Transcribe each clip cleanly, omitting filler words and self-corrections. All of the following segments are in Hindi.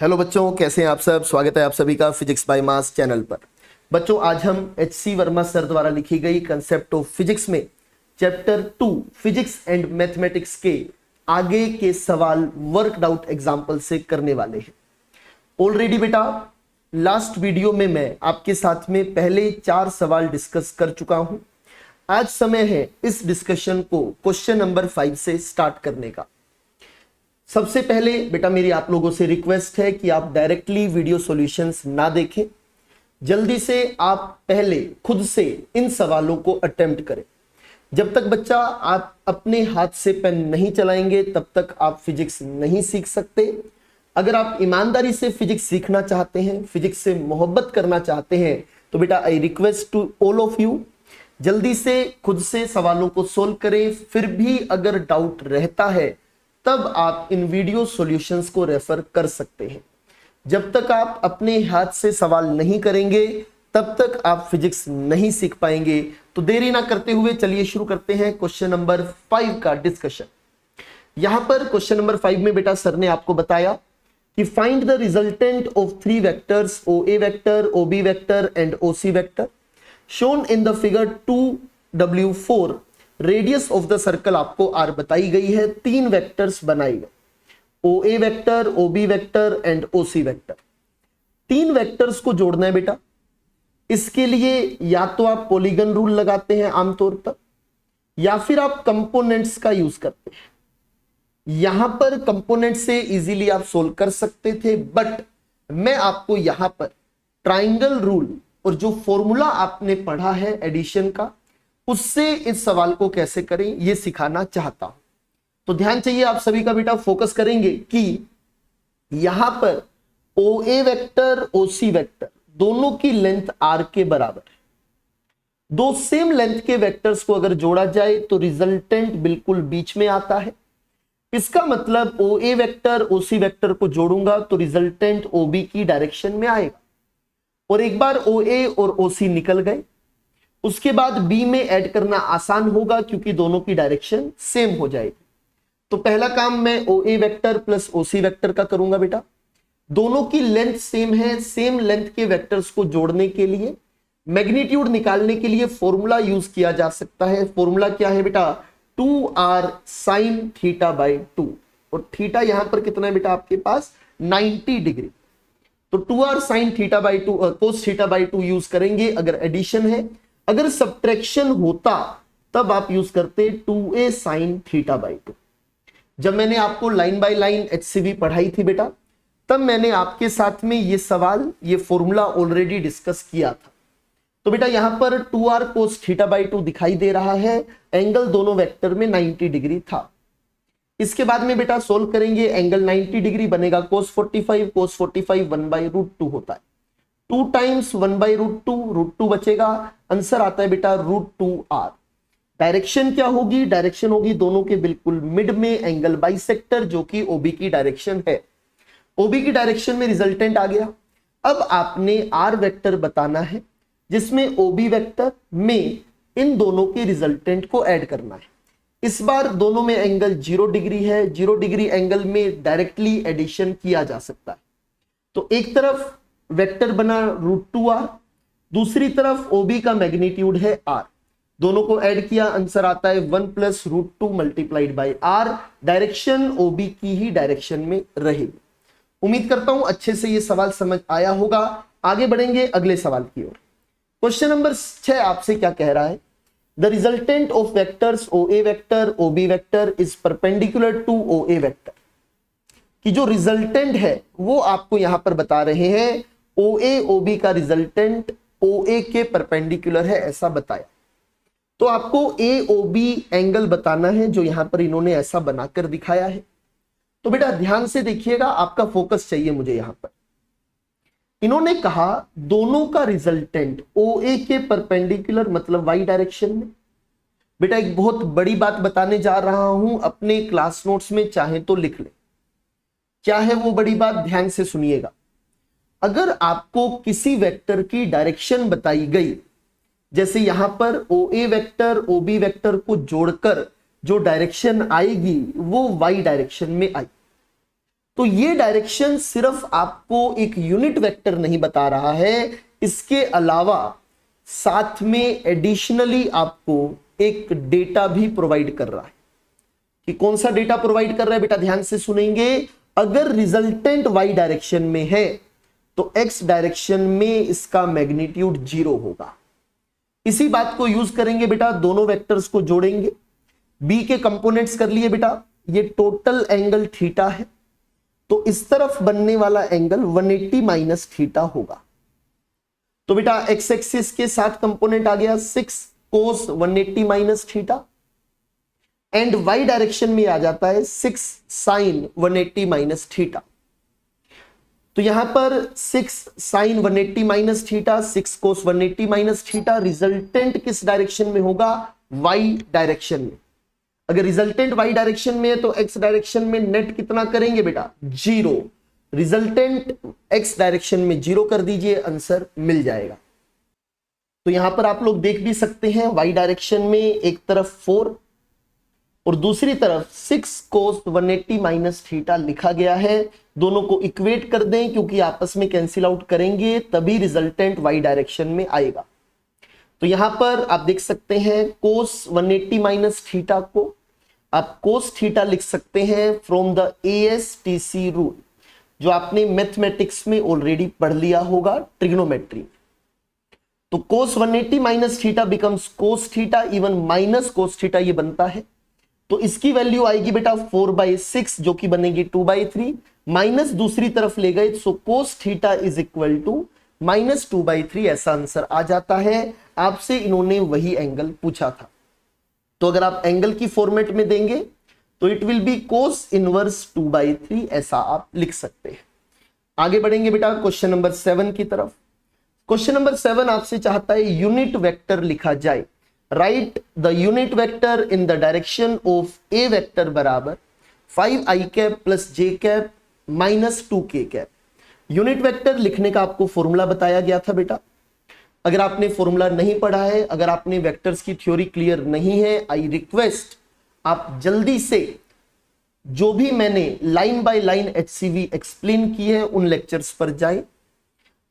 हेलो बच्चों, कैसे हैं आप सब। स्वागत है आप सभी का फिजिक्स बाय मास चैनल पर। बच्चों, आज हम एच.सी. वर्मा सर द्वारा लिखी गई कंसेप्ट ऑफ फिजिक्स में चैप्टर 2 फिजिक्स एंड मैथमेटिक्स के आगे के सवाल वर्कड आउट एग्जाम्पल से करने वाले हैं। ऑलरेडी बेटा लास्ट वीडियो में मैं आपके साथ में पहले 4 सवाल डिस्कस कर चुका हूं। आज समय है इस डिस्कशन को क्वेश्चन नंबर 5 से स्टार्ट करने का। सबसे पहले बेटा मेरी आप लोगों से रिक्वेस्ट है कि आप डायरेक्टली वीडियो सॉल्यूशंस ना देखें, जल्दी से आप पहले खुद से इन सवालों को अटेम्प्ट करें। जब तक बच्चा आप अपने हाथ से पेन नहीं चलाएंगे तब तक आप फिजिक्स नहीं सीख सकते। अगर आप ईमानदारी से फिजिक्स सीखना चाहते हैं, फिजिक्स से मोहब्बत करना चाहते हैं, तो बेटा I request to all of you, जल्दी से खुद से सवालों को सोल्व करें। फिर भी अगर डाउट रहता है तब आप इन वीडियो सॉल्यूशंस को रेफर कर सकते हैं। जब तक आप अपने हाथ से सवाल नहीं करेंगे तब तक आप फिजिक्स नहीं सीख पाएंगे। तो देरी ना करते हुए चलिए शुरू करते हैं क्वेश्चन नंबर 5 का डिस्कशन। यहां पर क्वेश्चन नंबर 5 में बेटा सर ने आपको बताया कि find the resultant of 3 vectors OA vector, OB vector and OC vector shown in the figure 2W4। Radius of the circle आपको आर बताई गई है, 3 वेक्टर्स बनाए गए, OA vector, OB vector and OC vector. 3 vectors को जोड़ना है बेटा। इसके लिए या तो आप पॉलीगन रूल लगाते हैं आमतौर पर, या फिर आप कंपोनेंट्स का यूज करते हैं। यहां पर कंपोनेंट से इजीली आप सोल्व कर सकते थे, बट मैं आपको यहां पर ट्राइंगल रूल और जो फॉर्मूला आपने पढ़ा है एडिशन का, उससे इस सवाल को कैसे करें यह सिखाना चाहता हूं। तो ध्यान चाहिए आप सभी का बेटा, फोकस करेंगे कि यहां पर OA वेक्टर, OC वेक्टर दोनों की लेंथ r के बराबर है। 2 सेम लेंथ के वेक्टर्स को अगर जोड़ा जाए तो रिजल्टेंट बिल्कुल बीच में आता है। इसका मतलब OA वेक्टर OC वेक्टर को जोड़ूंगा तो रिजल्टेंट OB की डायरेक्शन में आएगा। और एक बार OA और OC निकल गए, उसके बाद B में ऐड करना आसान होगा क्योंकि दोनों की डायरेक्शन सेम हो जाएगी। तो पहला काम मैं OA vector plus OC vector का करूंगा बेटा। दोनों की लेंथ सेम है, सेम लेंथ के वेक्टर्स को जोड़ने के लिए, मैग्नीट्यूड निकालने के लिए फॉर्मूला यूज किया जा सकता है। फॉर्मूला क्या है बेटा? 2r sin θ/2। और थीटा यहां पर कितना है बेटा आपके पास? 90 डिग्री। तो 2r sin θ/2 cos θ/2 यूज करेंगे अगर एडिशन है। अगर सब्ट्रैक्शन होता तब आप यूज करते 2a sin θ/2। जब मैंने आपको लाइन बाय लाइन HCV पढ़ाई थी बेटा, तब मैंने आपके साथ में ये सवाल, ये फॉर्मूला ऑलरेडी डिस्कस किया था। तो बेटा यहां पर 2r cos θ/2 दिखाई दे रहा है, एंगल दोनों वेक्टर में 90 डिग्री था। इसके बाद में बेटा सोल्व करेंगे, एंगल 90 डिग्री बनेगा cos 45, cos 45 1/√2 होता है। 2 टाइम्स 1/√2, √2 बचेगा, आंसर आता है बेटा √2r। डायरेक्शन क्या होगी? डायरेक्शन होगी दोनों के बिल्कुल मिड में, एंगल बाइसेक्टर, जो कि OB की डायरेक्शन है। OB की डायरेक्शन में रिजल्टेंट आ गया। अब आपने R वेक्टर बताना है जिसमें OB वेक्टर में इन दोनों के रिजल्टेंट को ऐड करना है। इस बार दोनों में एंगल 0 डिग्री है, 0 डिग्री एंगल में डायरेक्टली एडिशन किया जा सकता है। तो एक तरफ वेक्टर बना √2r, दूसरी तरफ OB का मैग्नीट्यूड है r, दोनों को ऐड किया, आंसर आता है 1 + √2 multiplied by r। Direction OB की ही डायरेक्शन में रहेगी। उम्मीद करता हूं अच्छे से ये सवाल समझ आया होगा। आगे बढ़ेंगे अगले सवाल की ओर। क्वेश्चन नंबर 6 आपसे क्या कह रहा है? The resultant of vectors OA vector, OB vector is perpendicular to OA vector. कि जो रिजल्टेंट है वो आपको यहां पर बता रहे हैं OA OB का रिजल्टेंट OA के परपेंडिकुलर है, ऐसा बताया। तो आपको AOB एंगल बताना है, जो यहां पर इन्होंने ऐसा बनाकर दिखाया है। तो बेटा ध्यान से देखिएगा, आपका फोकस चाहिए मुझे यहां पर। इन्होंने कहा दोनों का रिजल्टेंट OA के परपेंडिकुलर मतलब y डायरेक्शन में। बेटा एक बहुत बड़ी बात बताने जा रहा हूं, अपने क्लास नोट्स में चाहे तो लिख ले। क्या है वो बड़ी बात? ध्यान से सुनिएगा। अगर आपको किसी वेक्टर की डायरेक्शन बताई गई, जैसे यहां पर OA वेक्टर OB वेक्टर को जोड़कर जो डायरेक्शन आएगी वो y डायरेक्शन में आई, तो ये डायरेक्शन सिर्फ आपको एक यूनिट वेक्टर नहीं बता रहा है, इसके अलावा साथ में एडिशनली आपको एक डेटा भी प्रोवाइड कर रहा है। कि कौन सा डेटा प्रोवाइड कर रहा है बेटा, ध्यान से सुनेंगे। अगर रिजल्टेंट वाई डायरेक्शन में है तो एक्स डायरेक्शन में इसका मैग्नीट्यूड 0 होगा। इसी बात को यूज करेंगे बेटा, दोनों वेक्टर्स को जोड़ेंगे, बी के कंपोनेंट्स कर लिए बेटा। ये टोटल एंगल थीटा है, तो इस तरफ बनने वाला एंगल 180 माइनस थीटा होगा। तो बेटा एक्स एक्सिस के साथ कंपोनेंट आ गया 6 cos 180 minus theta, and Y direction में आ जाता है 6 साइन 180 माइनस थीटा। तो यहां पर 6 sign 180 minus theta, 6 cos 180 minus theta, resultant किस डायरेक्शन में होगा, वाई डायरेक्शन में। अगर रिजल्टेंट वाई डायरेक्शन में है तो एक्स डायरेक्शन में नेट कितना करेंगे बेटा, 0। रिजल्टेंट एक्स डायरेक्शन में 0 कर दीजिए, आंसर मिल जाएगा। तो यहां पर आप लोग देख भी सकते हैं, वाई डायरेक्शन में एक तरफ 4 और दूसरी तरफ 6 कोस 180 माइनस थीटा लिखा गया है। दोनों को इक्वेट कर दें, क्योंकि आपस में कैंसिल आउट करेंगे तभी रिजल्टेंट वाई डायरेक्शन में आएगा। तो यहां पर आप देख सकते हैं कोस 180 माइनस थीटा को आप कोस थीटा लिख सकते हैं फ्रॉम द ASTC रूल, जो आपने मैथमेटिक्स में ऑलरेडी पढ़ लिया होगा, ट्रिग्नोमेट्री। तो कोस 180 minus theta becomes cos theta, even minus cos theta ये बनता है। तो इसकी वैल्यू आएगी बेटा 4/6, जो कि बनेगी 2/3, माइनस दूसरी तरफ ले गए, so cos theta is equal to -2/3, ऐसा आंसर आ जाता है। आपसे इन्होंने वही एंगल पूछा था, तो अगर आप एंगल की फॉर्मेट में देंगे तो it will be cos inverse 2/3, ऐसा आप लिख सकते हैं। आगे बढ़ेंगे बेटा क्वेश्चन नंबर 7 की तरफ। क्वेश्चन नंबर 7 आपसे चाहता है यूनिट वेक्टर लिखा जाए। Write the unit vector in the direction of A vector बराबर 5i cap plus J cap minus 2k cap. Unit vector लिखने का आपको फॉर्मूला बताया गया था बेटा। अगर आपने फॉर्मूला नहीं पढ़ा है, अगर आपने वेक्टर्स की थ्योरी क्लियर नहीं है, आई रिक्वेस्ट आप जल्दी से जो भी मैंने line by line HCV explain की है उन लेक्चर्स पर जाएं।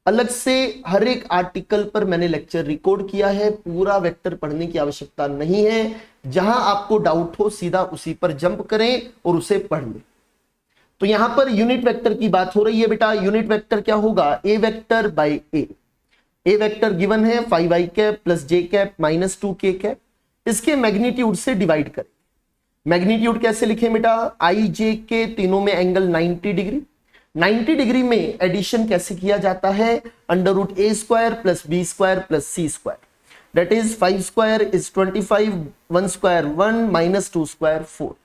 अलग से हर एक आर्टिकल पर मैंने लेक्चर रिकॉर्ड किया है, पूरा वेक्टर पढ़ने की आवश्यकता नहीं है। जहां आपको डाउट हो सीधा उसी पर जंप करें और उसे पढ़ लें। तो यहां पर यूनिट वेक्टर की बात हो रही है बेटा। यूनिट वेक्टर क्या होगा, A vector by A vector given है 5i cap plus J cap minus 2k cap, इसके मैग्नीट्यूड से डिवाइड करें। मैग्नीट्यूड कैसे लिखें बेटा, आई जे के तीनों में एंगल 90 डिग्री। 90 डिग्री में एडिशन कैसे किया जाता है, √a square plus b square plus c square, that is 5 square is 25, 1 square 1 minus 2 square 4।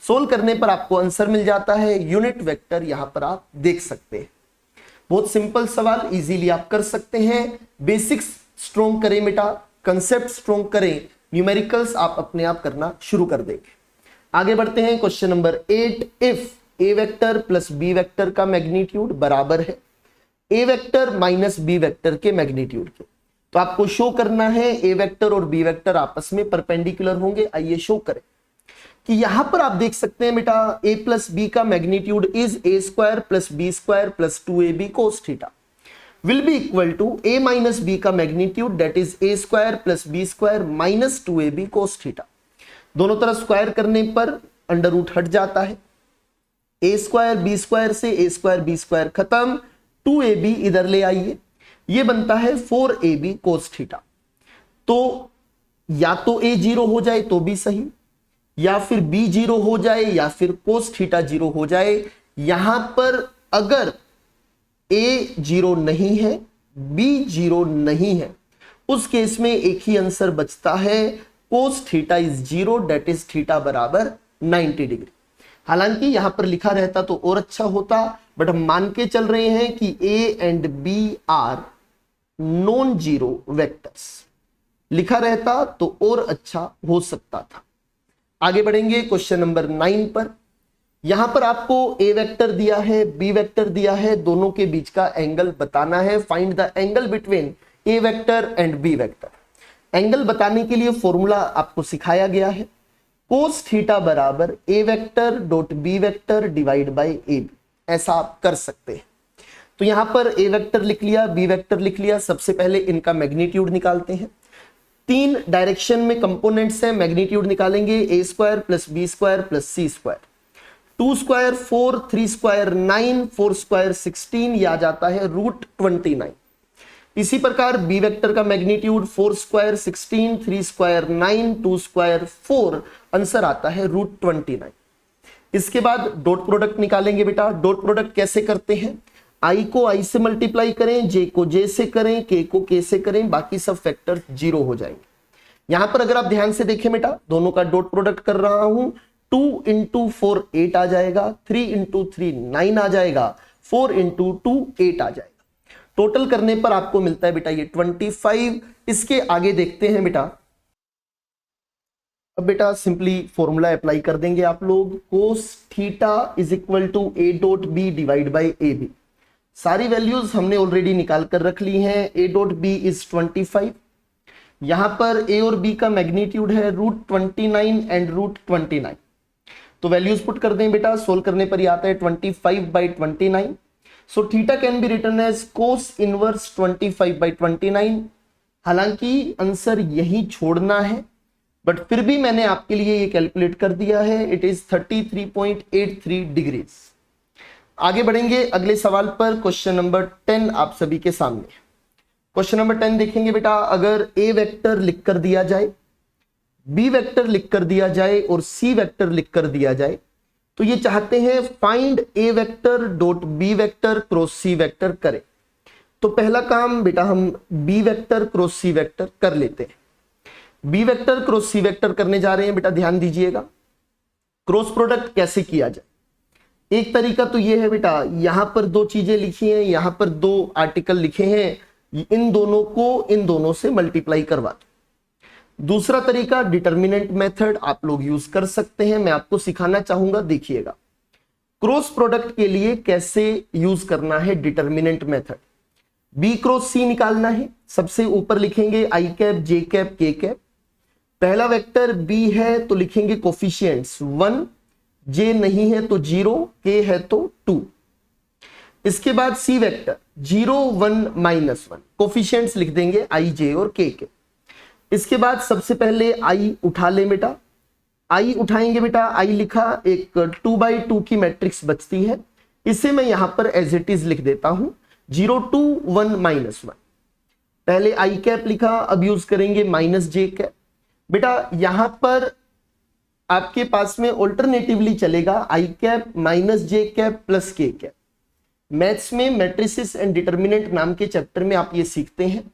Solve करने पर आपको आंसर मिल जाता है। यूनिट वेक्टर यहां पर आप देख सकते हैं। बहुत सिंपल सवाल, इजीली आप कर सकते हैं। बेसिक्स स्ट्रॉन्ग करें बेटा, कंसेप्ट स्ट्रॉन्ग करें, न्यूमेरिकल्स आप अपने आप करना शुरू कर देंगे। आगे बढ़ते हैं question number 8। If A vector plus B vector का मैग्नीट्यूड बराबर है A vector minus B vector के मैग्नीट्यूड के, तो आपको शो करना है ए वेक्टर और बी वेक्टर आपस में परपेंडिकुलर होंगे। आइए शो करें कि यहां पर आप देख सकते हैं बेटा a प्लस बी का magnitude is a square plus B square plus 2ab cos theta will be equal to a minus B का magnitude that is a square plus B square minus 2ab cos theta. दोनों तरफ स्क्वायर करने पर अंडर रूट हट जाता है, a स्क्वायर बी स्क्वायर से a स्क्वायर बी स्क्वायर खत्म, 2ab इधर ले आइए, ये बनता है 4ab कोस थीटा। तो या तो a 0 हो जाए तो भी सही, या फिर b 0 हो जाए, या फिर कोस थीटा 0 हो जाए। यहां पर अगर a 0 नहीं है, b 0 नहीं है, उस केस में एक ही आंसर बचता है, cos theta is 0 that is theta बराबर 90 डिग्री। हालांकि यहां पर लिखा रहता तो और अच्छा होता, बट हम मान के चल रहे हैं कि a and b are non zero vectors. लिखा रहता तो और अच्छा हो सकता था। आगे बढ़ेंगे क्वेश्चन नंबर 9 पर। यहां पर आपको ए वेक्टर दिया है, बी वेक्टर दिया है, दोनों के बीच का एंगल बताना है। Find the angle between A vector and B vector. Angle बताने के लिए फॉर्मूला आपको सिखाया गया है, कोस थीटा बराबर A vector dot B vector divide by A B. ऐसा आप कर सकते हैं। तो यहां पर ए वेक्टर लिख लिया, बी वेक्टर लिख लिया। सबसे पहले इनका मैग्नीट्यूड निकालते हैं। 3 डायरेक्शन में कंपोनेंट्स हैं, मैग्नीट्यूड निकालेंगे। A square plus B square plus C square, 2 square 4, 3 square 9, 4 square 16, यह आ जाता है √29। इसी प्रकार बी वेक्टर का magnitude 4 square 16, 3 square 9, 2 square 4, answer आता है √29। इसके बाद डॉट प्रोडक्ट निकालेंगे बेटा। डॉट प्रोडक्ट कैसे करते हैं? आई को आई से मल्टीप्लाई करें, जे को जे से करें, के को के से करें, बाकी सब फैक्टर 0 हो जाएंगे। यहां पर अगर आप ध्यान से देखें बेटा, दोनों का डॉट प्रोडक्ट कर रहा हूं, 2 × 4 8 आ जाएगा, 3 × 3 9 आ जाएगा, 4 × 2 8 आ जाएगा। टोटल करने पर आपको मिलता है बेटा ये 25। इसके आगे देखते हैं बेटा। अब बेटा सिंपली फॉर्मूला अप्लाई कर देंगे आप लोग। Cos theta is equal to A dot B divide by A B. सारी वैल्यूज हमने ऑलरेडी निकाल कर रख ली हैं। A dot B is 25। यहां पर ए और बी का मैग्नीट्यूड है √29 एंड √29। तो वैल्यूज पुट कर दें बेटा। सोल्व करने पर यह आता है 25/29। So theta can be written as cos inverse 25/29। हालांकि आंसर यही छोड़ना है, बट फिर भी मैंने आपके लिए ये कैलकुलेट कर दिया है। It is 33.83 degrees. आगे बढ़ेंगे अगले सवाल पर। क्वेश्चन नंबर 10 आप सभी के सामने। क्वेश्चन नंबर 10 देखेंगे बेटा। अगर ए वेक्टर लिख कर दिया जाए, बी वेक्टर लिख कर दिया जाए और सी वेक्टर लिख कर दिया जाए, तो ये चाहते हैं find A vector dot B vector cross C vector करें। तो पहला काम बेटा हम B vector cross C vector कर लेते हैं। B vector cross C vector करने जा रहे हैं बेटा, ध्यान दीजिएगा। क्रॉस प्रोडक्ट कैसे किया जाए? एक तरीका तो ये है बेटा, यहां पर 2 चीजें लिखी हैं, यहां पर 2 आर्टिकल लिखे हैं, इन दोनों को इन दोनों से मल्टीप्लाई करवा दो। दूसरा तरीका डिटर्मिनेंट मेथड आप लोग यूज कर सकते हैं, मैं आपको सिखाना चाहूंगा, देखिएगा। क्रॉस प्रोडक्ट के लिए कैसे यूज करना है डिटर्मिनेंट मेथड। बी क्रॉस सी निकालना है। सबसे ऊपर लिखेंगे आई कैप, जे कैप, के कैप। पहला वेक्टर बी है तो लिखेंगे कोफिशिएंट्स 1, जे नहीं है तो 0, के है तो 2। इसके बाद सी वेक्टर 0, 1, -1, कोफिशिएंट्स लिख देंगे आई, जे और के। इसके बाद सबसे पहले आई उठा ले बेटा। आई उठाएंगे बेटा, आई लिखा, एक 2/2 की मैट्रिक्स बचती है, इसे मैं यहां पर एज इट इज लिख देता हूं 0, 2, 1, -1। पहले आई कैप लिखा, अब यूज करेंगे -j कैप। बेटा यहां पर आपके पास में ऑल्टरनेटिवली चलेगा आई cap -j cap plus K cap. Maths में मैट्रिसेस एंड डिटर्मिनेंट नाम के चैप्टर में आप ये सीखते हैं।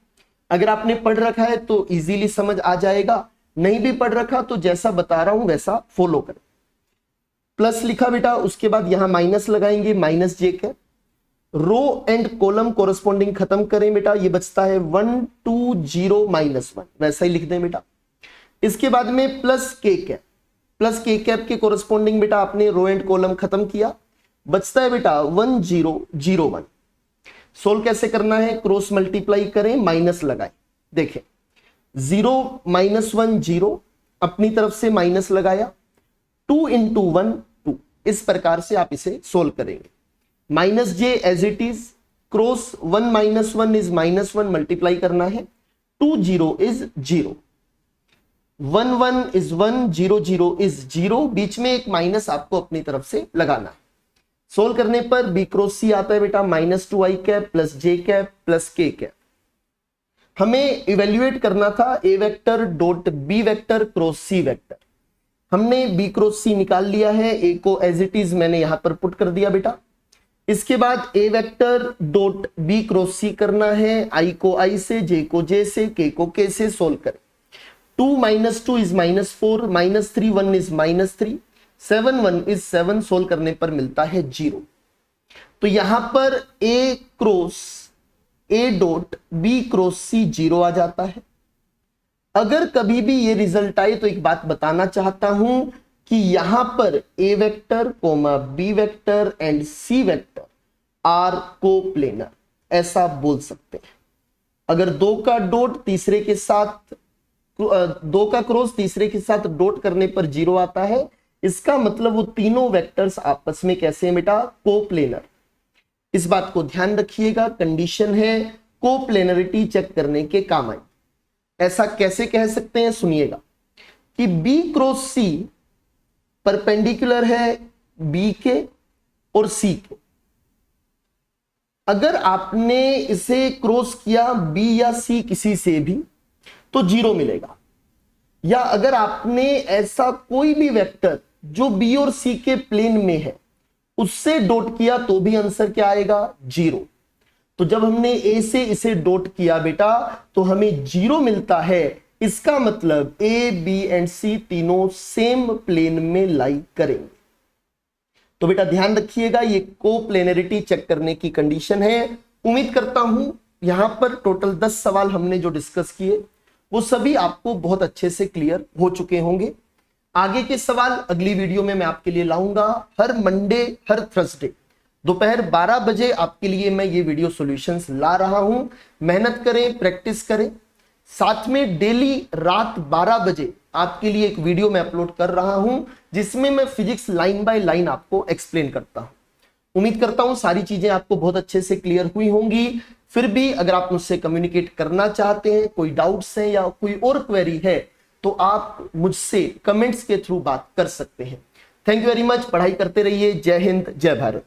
अगर आपने पढ़ रखा है तो इजीली समझ आ जाएगा, नहीं भी पढ़ रखा तो जैसा बता रहा हूं वैसा फॉलो करें। प्लस लिखा बेटा, उसके बाद यहां माइनस लगाएंगे -j cap. Row and column corresponding खत्म करें बेटा, ये बचता है 1, 2, 0, -1, वैसा ही लिख दें बेटा। इसके बाद में plus K cap. Plus K cap के कोरस्पॉन्डिंग बेटा आपने रो एंड कॉलम खत्म किया, बचता है बेटा 1, 0, 0, 1। सोल्व कैसे करना है? क्रॉस मल्टीप्लाई करें, माइनस लगाएं। देखें 0, -1, 0, अपनी तरफ से माइनस लगाया, 2 × 1 2। इस प्रकार से आप इसे सोल्व करेंगे। -j as it is, cross 1 -1 is -1, multiply करना है, 2 0 इज 0, 1 1 इज 1, 0 0 इज 0, बीच में एक माइनस आपको अपनी तरफ से लगाना है। सोल्व करने पर बी क्रॉस सी आता है बेटा -2i cap plus J cap plus K cap. हमें इवेल्युएट करना था A vector dot B vector cross C vector. हमने बी क्रॉस सी निकाल लिया है, ए को एज इट इज मैंने यहां पर पुट कर दिया बेटा। इसके बाद ए वेक्टर डॉट बी क्रॉस सी करना है, आई को आई से, जे को जे से, के को के से। सोल्व करें। 2 - 2 इज -4, -3 1 इज -3, 7 1 इज 7। सोल्व करने पर मिलता है 0। तो यहां पर A cross A dot B cross C 0 आ जाता है। अगर कभी भी ये रिजल्ट आए तो एक बात बताना चाहता हूं कि यहां पर A vector comma B vector and C vector are coplanar, ऐसा बोल सकते हैं। अगर 2 का डॉट तीसरे के साथ 2 का क्रॉस तीसरे के साथ डॉट करने पर 0 आता है, इसका मतलब वो तीनों वेक्टर्स आपस में कैसे हैं बेटा, कोप्लेनर। इस बात को ध्यान रखिएगा, कंडीशन है कोप्लेनरिटी चेक करने के काम आई। ऐसा कैसे कह सकते हैं, सुनिएगा कि B क्रॉस C परपेंडिकुलर है B के और C के। अगर आपने इसे क्रॉस किया B या C किसी से भी तो 0 मिलेगा, या अगर आपने ऐसा कोई भी वेक्टर जो B और C के प्लेन में है उससे डॉट किया तो भी आंसर क्या आएगा, 0। तो जब हमने A से इसे डॉट किया बेटा तो हमें 0 मिलता है। इसका मतलब A, B एंड C तीनों सेम प्लेन में लाई करेंगे। तो बेटा ध्यान रखिएगा, ये कोप्लेनरिटी चेक करने की कंडीशन है। उम्मीद करता हूं यहां पर टोटल 10 सवाल हमने जो डिस्कस किए वो सभी आपको बहुत अच्छे से क्लियर हो चुके होंगे। आगे के सवाल अगली वीडियो में मैं आपके लिए लाऊंगा। हर मंडे हर थर्सडे दोपहर 12 बजे आपके लिए मैं ये वीडियो सॉल्यूशंस ला रहा हूं। मेहनत करें, प्रैक्टिस करें। साथ में डेली रात 12 बजे आपके लिए एक वीडियो मैं अपलोड कर रहा हूं जिसमें मैं फिजिक्स लाइन बाय लाइन आपको एक्सप्लेन करता हूं। उम्मीद करता हूं सारी चीजें आपको बहुत अच्छे से क्लियर हुई होंगी। फिर भी अगर आप मुझसे कम्युनिकेट करना चाहते हैं, कोई डाउट्स हैं या कोई और क्वेरी है तो आप मुझसे कमेंट्स के थ्रू बात कर सकते हैं। Thank you very much. पढ़ाई करते रहिए। जय हिंद, जय भारत।